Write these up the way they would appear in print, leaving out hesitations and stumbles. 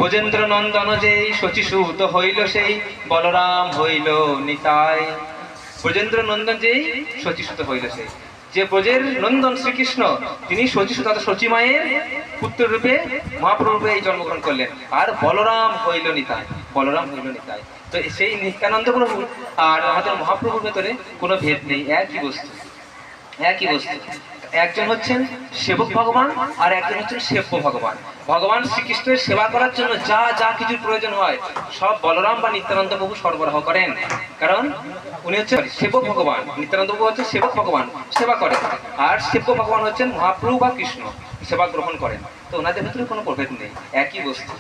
ব্রজেন্দ্র নন্দন যেই শচীসূত হইল সেই বলরাম হইল নিতাই। ব্রজেন্দ্র নন্দন যেই শচীসূত হইল সেই, যে ব্রজের নন্দন শ্রীকৃষ্ণ তিনি শচীসূত শচী মায়ের পুত্র রূপে মহাপ্রভু রূপে এই জন্মগ্রহণ করলেন। আর বলরাম হইল নিতাই, বলরাম হইল নিতাই। তো সেই নিত্যানন্দ প্রভু আর আমাদের মহাপ্রভুর ভেতরে কোনো ভেদ নেই, একই বস্তু, একই বস্তু। একজন হচ্ছেন সেবক ভগবান আর একজন হচ্ছেন সেব্য ভগবান। ভগবান শ্রীকৃষ্ণের সেবা করার জন্য যা যা কিছু প্রয়োজন হয় সব বলরাম বা নিত্যানন্দ প্রভু সরবরাহ করেন, কারণ উনি হচ্ছেন সেবক ভগবান, নিত্যানন্দ প্রভু হচ্ছে সেবক ভগবান, সেবা করেন। আর সেব্য ভগবান হচ্ছেন মহাপ্রভু বা কৃষ্ণ, সেবা গ্রহণ করেন। তো ওনাদের ভিতরে কোনো প্রভেদ নেই, একই বস্তু।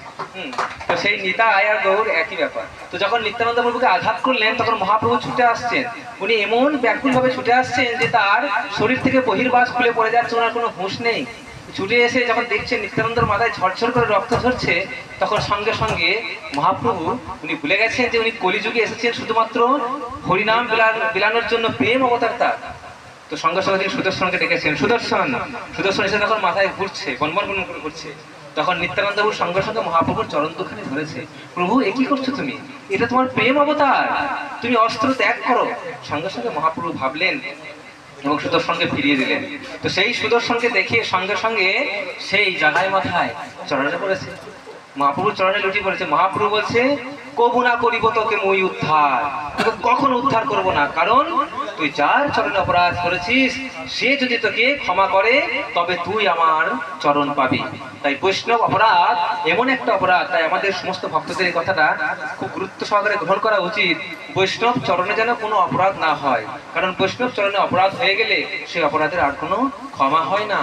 তো সেই নিতাই আর গৌর একই ব্যাপার। তো যখন নিত্যানন্দ প্রভুকে আঘাত করলেন তখন মহাপ্রভু ছুটে আসছেন। উনি এমন ব্যাকুল ভাবে ছুটে আসছেন যে তার শরীর থেকে বহির্বাস খুলে পড়ে যাচ্ছে, ওনার কোনো হুঁশ নেই। ছুটে এসে যখন দেখছেন নিত্যানন্দের মাথায় ঝরঝর করে রক্ত ঝরছে, তখন সঙ্গে সঙ্গে মহাপ্রভু উনি ভুলে গেছেন যে উনি কলিযুগে এসেছেন শুধুমাত্র হরিনাম বিলানোর জন্য, প্রেম অবতার তার। তো সঙ্গে সঙ্গে তিনি সুদর্শনকে ডেকেছেন, সুদর্শন। সুদর্শন এসে তখন মাথায় ঘুরছে, বনবন বনবন করে ঘুরছে। তখন নিত্যানন্দ প্রভু সঙ্গে সঙ্গে মহাপ্রভুর চরণ দুখানি ধরেছে, প্রভু এ কি করছো তুমি? এটা তোমার প্রেম অবতার, তুমি অস্ত্র ত্যাগ করো। সঙ্গে সঙ্গে মহাপ্রভু ভাবলেন এবং সুদর্শনকে ফিরিয়ে দিলেন। তো সেই সুদর্শনকে দেখে সঙ্গে সঙ্গে সেই জায়গায় মাথায় চরণে পড়েছে, মহাপ্রভুর চরণে লুটি পড়েছে। মহাপ্রভু বলছে, কবু না করিব তোকে মই উদ্ধার, তোকে কখনো উদ্ধার করব না, কারণ তুই যার চরণে অপরাধ করেছিস সে যদি তোকে ক্ষমা করে তবে তুই আমার চরণ পাবি। তাই বৈষ্ণব অপরাধ এমন একটা অপরাধ, তাই আমাদের সমস্ত ভক্তদের এই কথাটা খুব গুরুত্ব সহকারে গ্রহণ করা উচিত। বৈষ্ণব চরণে যেন কোনো অপরাধ না হয়, কারণ বৈষ্ণব চরণে অপরাধ হয়ে গেলে সেই অপরাধের আর কোনো ক্ষমা হয় না।